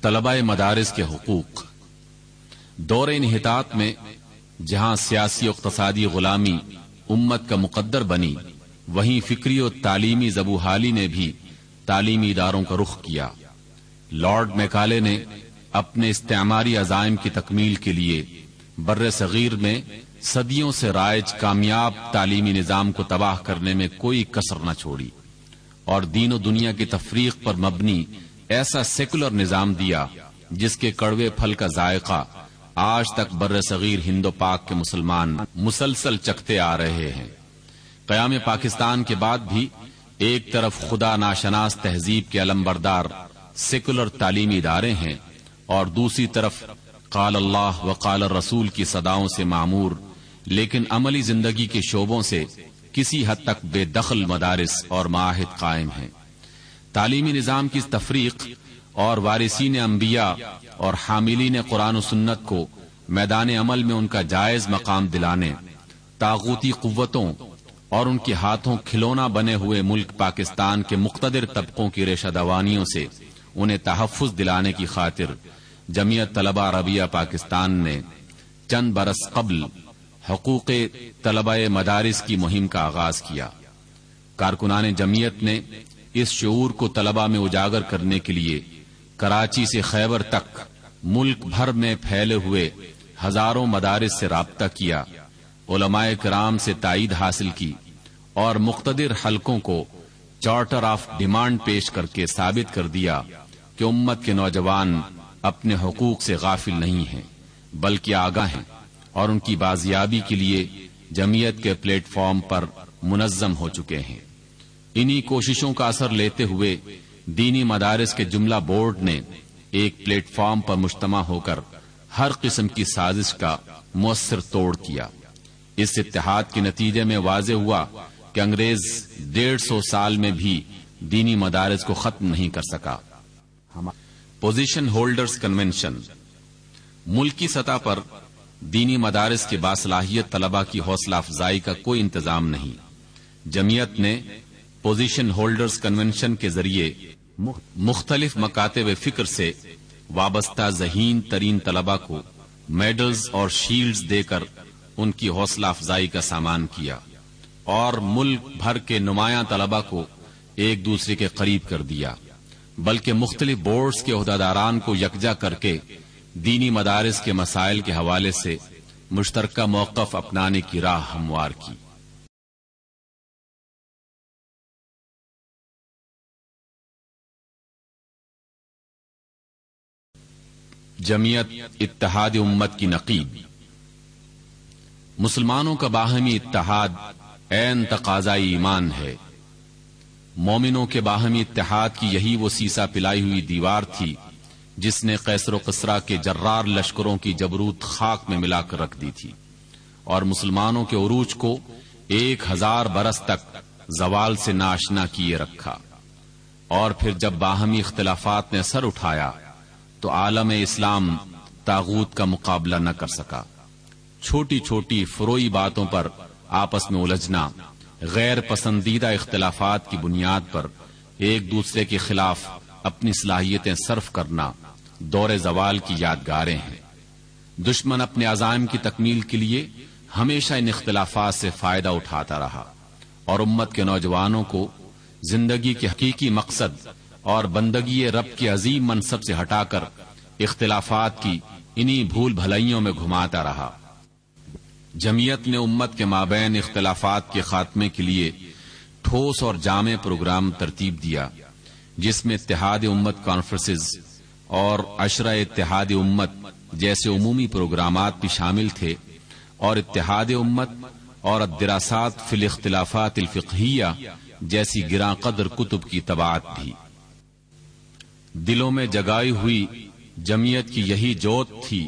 طلباء مدارس کے حقوق۔ دور انحطاط میں جہاں سیاسی و اقتصادی غلامی امت کا مقدر بنی، وہیں فکری و تعلیمی زبوحالی نے بھی تعلیمی اداروں کا رخ کیا۔ لارڈ میکالے نے اپنے استعماری عزائم کی تکمیل کے لیے بر صغیر میں صدیوں سے رائج کامیاب تعلیمی نظام کو تباہ کرنے میں کوئی کسر نہ چھوڑی اور دین و دنیا کی تفریق پر مبنی ایسا سیکولر نظام دیا جس کے کڑوے پھل کا ذائقہ آج تک بر صغیر ہند و پاک کے مسلمان مسلسل چکھتے آ رہے ہیں۔ قیام پاکستان کے بعد بھی ایک طرف خدا ناشناس تہذیب کے علمبردار سیکولر تعلیمی ادارے ہیں اور دوسری طرف قال اللہ و قال الرسول کی صداؤں سے معمور لیکن عملی زندگی کے شعبوں سے کسی حد تک بے دخل مدارس اور معاہد قائم ہیں۔ تعلیمی نظام کی تفریق اور وارثین انبیاء اور حاملین قرآن و سنت کو میدان عمل میں ان کا جائز مقام دلانے، طاغوتی قوتوں اور ان کے ہاتھوں کھلونا بنے ہوئے ملک پاکستان کے مقتدر طبقوں کی ریشہ دوانیوں سے انہیں تحفظ دلانے کی خاطر جمعیت طلبہ عربیہ پاکستان نے چند برس قبل حقوق طلباء مدارس کی مہم کا آغاز کیا۔ کارکنان جمعیت نے اس شعور کو طلباء میں اجاگر کرنے کے لیے کراچی سے خیبر تک ملک بھر میں پھیلے ہوئے ہزاروں مدارس سے رابطہ کیا، علماء کرام سے تائید حاصل کی اور مقتدر حلقوں کو چارٹر آف ڈیمانڈ پیش کر کے ثابت کر دیا کہ امت کے نوجوان اپنے حقوق سے غافل نہیں ہیں بلکہ آگاہ ہیں اور ان کی بازیابی کے لیے جمعیت کے پلیٹ فارم پر منظم ہو چکے ہیں۔ انہی کوششوں کا اثر لیتے ہوئے دینی مدارس کے جملہ بورڈ نے ایک پلیٹ فارم پر مجتمع ہو کر ہر قسم کی سازش کا مؤثر توڑ کیا۔ اس اتحاد کے نتیجے میں واضح ہوا کہ انگریز 150 سال میں بھی دینی مدارس کو ختم نہیں کر سکا۔ Position holders convention. ملکی سطح پر دینی مدارس کے باصلاحیت طلباء کی حوصلہ افزائی کا کوئی انتظام نہیں۔ جمعیت نے پوزیشن ہولڈرز کنونشن کے ذریعے مختلف مکاتب فکر سے وابستہ ذہین ترین طلباء کو میڈلز اور شیلڈز دے کر ان کی حوصلہ افزائی کا سامان کیا اور ملک بھر کے نمایاں طلباء کو ایک دوسرے کے قریب کر دیا، بلکہ مختلف بورڈز کے عہدیداران کو یکجا کر کے دینی مدارس کے مسائل کے حوالے سے مشترکہ موقف اپنانے کی راہ ہموار کی۔ جمعیت اتحاد امت کی نقیب۔ مسلمانوں کا باہمی اتحاد عین تقاضائی ایمان ہے۔ مومنوں کے باہمی اتحاد کی یہی وہ سیسا پلائی ہوئی دیوار تھی جس نے قیصر و کسریٰ کے جرار لشکروں کی جبروت خاک میں ملا کر رکھ دی تھی اور مسلمانوں کے عروج کو 1000 برس تک زوال سے ناشنا کیے رکھا۔ اور پھر جب باہمی اختلافات نے سر اٹھایا تو عالم اسلام طاغوت کا مقابلہ نہ کر سکا۔ چھوٹی چھوٹی فروئی باتوں پر آپس میں الجھنا، غیر پسندیدہ اختلافات کی بنیاد پر ایک دوسرے کے خلاف اپنی صلاحیتیں صرف کرنا دور زوال کی یادگاریں ہیں۔ دشمن اپنے عزائم کی تکمیل کے لیے ہمیشہ ان اختلافات سے فائدہ اٹھاتا رہا اور امت کے نوجوانوں کو زندگی کے حقیقی مقصد اور بندگی رب کے عظیم منصب سے ہٹا کر اختلافات کی انہی بھول بھلائیوں میں گھماتا رہا۔ جمعیت نے امت کے مابین اختلافات کے خاتمے کے لیے ٹھوس اور جامع پروگرام ترتیب دیا جس میں اتحاد امت کانفرنسز اور عشرہ اتحاد امت جیسے عمومی پروگرامات بھی شامل تھے اور اتحاد امت اور الدراسات فی الاختلافات الفقہیہ جیسی گراں قدر کتب کی طباعت بھی۔ دلوں میں جگائی ہوئی جمعیت کی یہی جوت تھی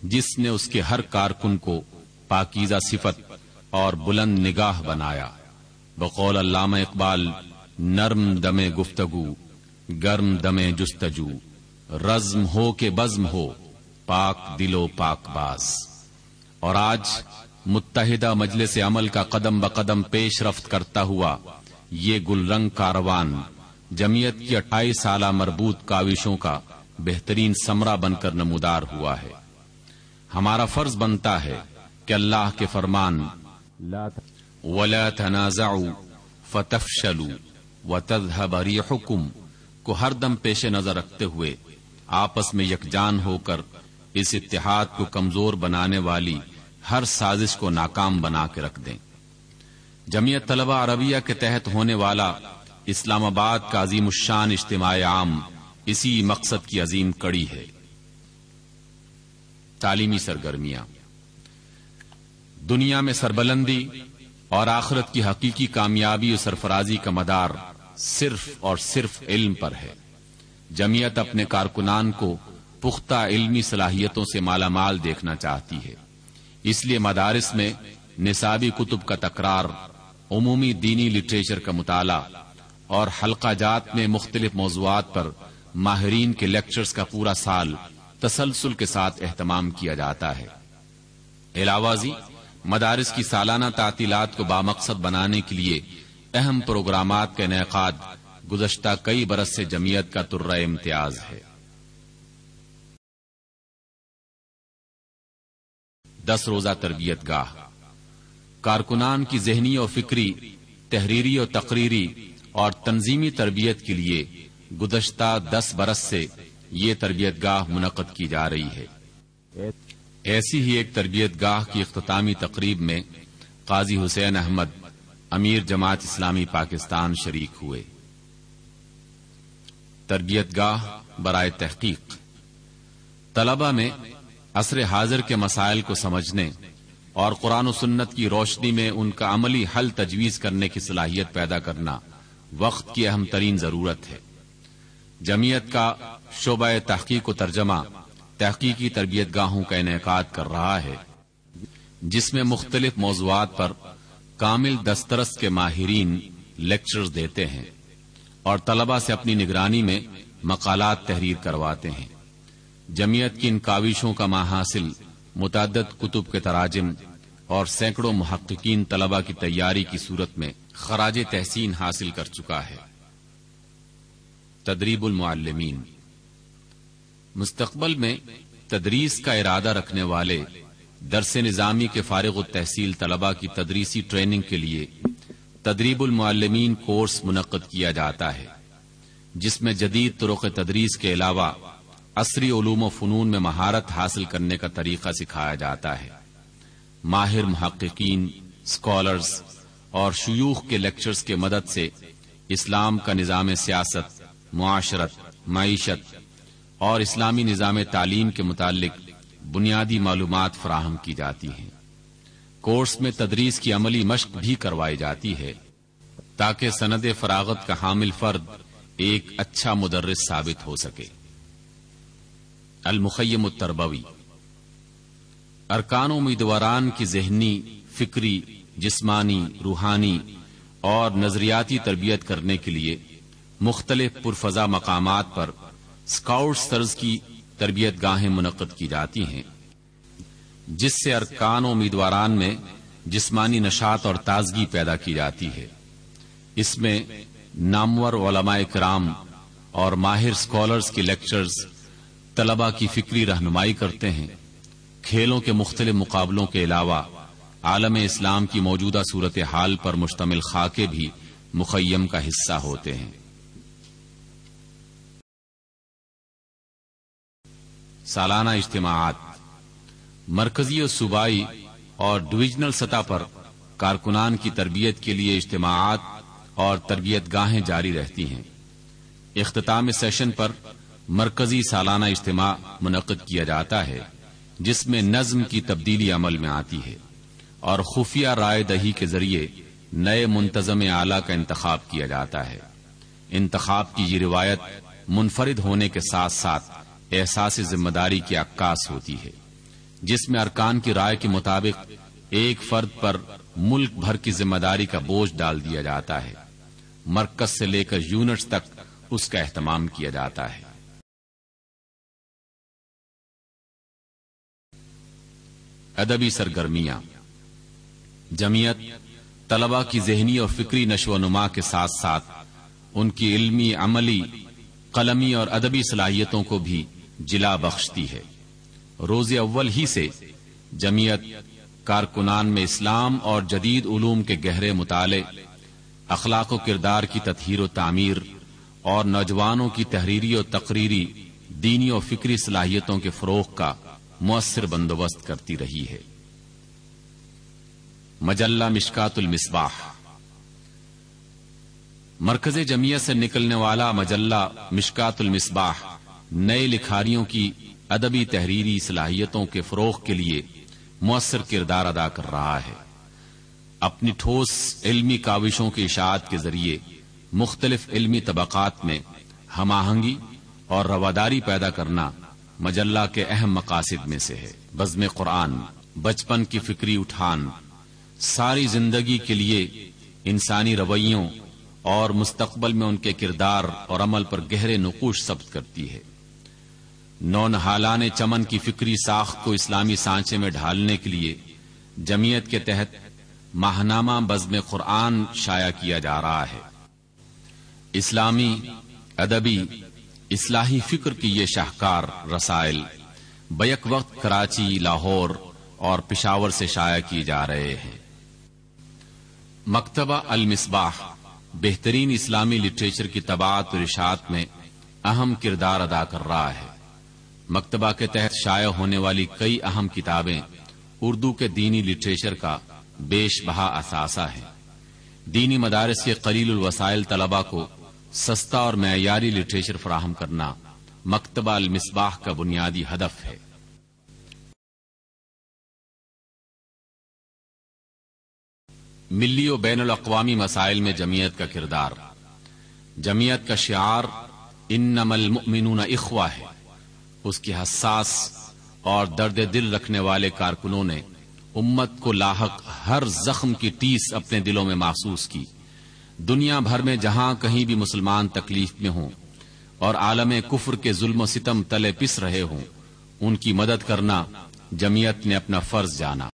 جس نے اس کے ہر کارکن کو پاکیزہ صفت اور بلند نگاہ بنایا۔ بقول علامہ اقبال، نرم دم گفتگو گرم دم جستجو، رزم ہو کہ بزم ہو پاک دل و پاک باز۔ اور آج متحدہ مجلس عمل کا قدم بقدم پیش رفت کرتا ہوا یہ گل رنگ کاروان جمعیت کی 28 سالہ مربوط کاوشوں کا بہترین ثمرہ بن کر نمودار ہوا ہے۔ ہمارا فرض بنتا ہے کہ اللہ کے فرمان وَلَا تَنَازَعُوا فَتَفْشَلُوا وَتَذْهَبَ رِيحُكُمْ کو ہر دم پیش نظر رکھتے ہوئے آپس میں یکجان ہو کر اس اتحاد کو کمزور بنانے والی ہر سازش کو ناکام بنا کے رکھ دیں۔ جمعیت طلبہ عربیہ کے تحت ہونے والا اسلام آباد کا عظیم الشان اجتماع عام اسی مقصد کی عظیم کڑی ہے۔ تعلیمی سرگرمیاں دنیا میں سربلندی اور آخرت کی حقیقی کامیابی و سرفرازی کا مدار صرف اور صرف علم پر ہے۔ جمعیت اپنے کارکنان کو پختہ علمی صلاحیتوں سے مالا مال دیکھنا چاہتی ہے، اس لیے مدارس میں نصابی کتب کا تکرار، عمومی دینی لٹریچر کا مطالعہ اور حلقہ جات میں مختلف موضوعات پر ماہرین کے لیکچرز کا پورا سال تسلسل کے ساتھ اہتمام کیا جاتا ہے۔ علاوہ ازیں مدارس کی سالانہ تعطیلات کو بامقصد بنانے کے لیے اہم پروگرامات کا انعقاد گزشتہ کئی برس سے جمعیت کا طرہ امتیاز ہے۔ 10 روزہ تربیت گاہ کارکنان کی ذہنی اور فکری، تحریری اور تقریری اور تنظیمی تربیت کے لیے گزشتہ 10 برس سے یہ تربیت گاہ منعقد کی جا رہی ہے۔ ایسی ہی ایک تربیت گاہ کی اختتامی تقریب میں قاضی حسین احمد امیر جماعت اسلامی پاکستان شریک ہوئے۔ تربیت گاہ برائے تحقیق طلبہ میں عصر حاضر کے مسائل کو سمجھنے اور قرآن و سنت کی روشنی میں ان کا عملی حل تجویز کرنے کی صلاحیت پیدا کرنا وقت کی اہم ترین ضرورت ہے۔ جمعیت کا شعبہ تحقیق و ترجمہ تحقیقی تربیت گاہوں کا انعقاد کر رہا ہے، جس میں مختلف موضوعات پر کامل دسترس کے ماہرین لیکچرز دیتے ہیں اور طلبہ سے اپنی نگرانی میں مقالات تحریر کرواتے ہیں۔ جمعیت کی ان کاوشوں کا ماحاصل متعدد کتب کے تراجم اور سینکڑوں محققین طلبہ کی تیاری کی صورت میں خراج تحسین حاصل کر چکا ہے۔ تدریب المعلمین مستقبل میں تدریس کا ارادہ رکھنے والے درس نظامی کے فارغ التحصیل طلبہ کی تدریسی ٹریننگ کے لیے تدریب المعلمین کورس منعقد کیا جاتا ہے، جس میں جدید طرق تدریس کے علاوہ عصری علوم و فنون میں مہارت حاصل کرنے کا طریقہ سکھایا جاتا ہے۔ ماہر محققین، اسکالرز اور شیوخ کے لیکچرز کے مدد سے اسلام کا نظام سیاست، معاشرت، معیشت اور اسلامی نظام تعلیم کے متعلق بنیادی معلومات فراہم کی جاتی ہیں۔ کورس میں تدریس کی عملی مشق بھی کروائی جاتی ہے تاکہ سند فراغت کا حامل فرد ایک اچھا مدرس ثابت ہو سکے۔ المخیم التربوی ارکان امیدواران کی ذہنی، فکری، جسمانی، روحانی اور نظریاتی تربیت کرنے کے لیے مختلف پرفضا مقامات پر اسکاؤٹس طرز کی تربیت گاہیں منعقد کی جاتی ہیں، جس سے ارکان و امیدواران میں جسمانی نشاط اور تازگی پیدا کی جاتی ہے۔ اس میں نامور علماء کرام اور ماہر اسکالرز کی لیکچرز طلبہ کی فکری رہنمائی کرتے ہیں۔ کھیلوں کے مختلف مقابلوں کے علاوہ عالم اسلام کی موجودہ صورتحال پر مشتمل خاکے بھی مخیم کا حصہ ہوتے ہیں۔ سالانہ اجتماعات مرکزی و صوبائی اور ڈویژنل سطح پر کارکنان کی تربیت کے لیے اجتماعات اور تربیت گاہیں جاری رہتی ہیں۔ اختتام سیشن پر مرکزی سالانہ اجتماع منعقد کیا جاتا ہے، جس میں نظم کی تبدیلی عمل میں آتی ہے اور خفیہ رائے دہی کے ذریعے نئے منتظم اعلیٰ کا انتخاب کیا جاتا ہے۔ انتخاب کی یہ روایت منفرد ہونے کے ساتھ ساتھ احساس ذمہ داری کی عکاس ہوتی ہے، جس میں ارکان کی رائے کے مطابق ایک فرد پر ملک بھر کی ذمہ داری کا بوجھ ڈال دیا جاتا ہے۔ مرکز سے لے کر یونٹس تک اس کا اہتمام کیا جاتا ہے۔ ادبی سرگرمیاں جمعیت طلبہ کی ذہنی اور فکری نشو و نما کے ساتھ ساتھ ان کی علمی، عملی قلمی اور ادبی صلاحیتوں کو بھی جلا بخشتی ہے۔ روز اول ہی سے جمعیت کارکنان میں اسلام اور جدید علوم کے گہرے مطالعے، اخلاق و کردار کی تطہیر و تعمیر اور نوجوانوں کی تحریری و تقریری دینی و فکری صلاحیتوں کے فروغ کا مؤثر بندوبست کرتی رہی ہے۔ مجلہ مشکات المصباح۔ مرکز جمعیت سے نکلنے والا مجلہ مشکات المصباح نئے لکھاریوں کی ادبی تحریری صلاحیتوں کے فروغ کے لیے مؤثر کردار ادا کر رہا ہے۔ اپنی ٹھوس علمی کاوشوں کی اشاعت کے ذریعے مختلف علمی طبقات میں ہم آہنگی اور رواداری پیدا کرنا مجلہ کے اہم مقاصد میں سے ہے۔ بزم قرآن، بچپن کی فکری اٹھان، ساری زندگی کے لیے انسانی رویوں اور مستقبل میں ان کے کردار اور عمل پر گہرے نقوش ثبت کرتی ہے۔ نونہالان چمن کی فکری ساخت کو اسلامی سانچے میں ڈھالنے کے لیے جمعیت کے تحت ماہنامہ بزم قرآن شائع کیا جا رہا ہے۔ اسلامی ادبی اصلاحی فکر کی یہ شاہکار رسائل بیک وقت کراچی، لاہور اور پشاور سے شائع کی جا رہے ہیں۔ مکتبہ المصباح بہترین اسلامی لٹریچر کی طباعت اور اشاعت میں اہم کردار ادا کر رہا ہے۔ مکتبہ کے تحت شائع ہونے والی کئی اہم کتابیں اردو کے دینی لٹریچر کا بیش بہا اثاثہ ہیں۔ دینی مدارس کے قلیل الوسائل طلبہ کو سستا اور معیاری لٹریچر فراہم کرنا مکتبہ المصباح کا بنیادی ہدف ہے۔ ملی و بین الاقوامی مسائل میں جمعیت کا کردار۔ جمعیت کا شعار انما المؤمنون اخوہ ہے۔ اس کی حساس اور درد دل رکھنے والے کارکنوں نے امت کو لاحق ہر زخم کی ٹیس اپنے دلوں میں محسوس کی۔ دنیا بھر میں جہاں کہیں بھی مسلمان تکلیف میں ہوں اور عالم کفر کے ظلم و ستم تلے پس رہے ہوں، ان کی مدد کرنا جمعیت نے اپنا فرض جانا۔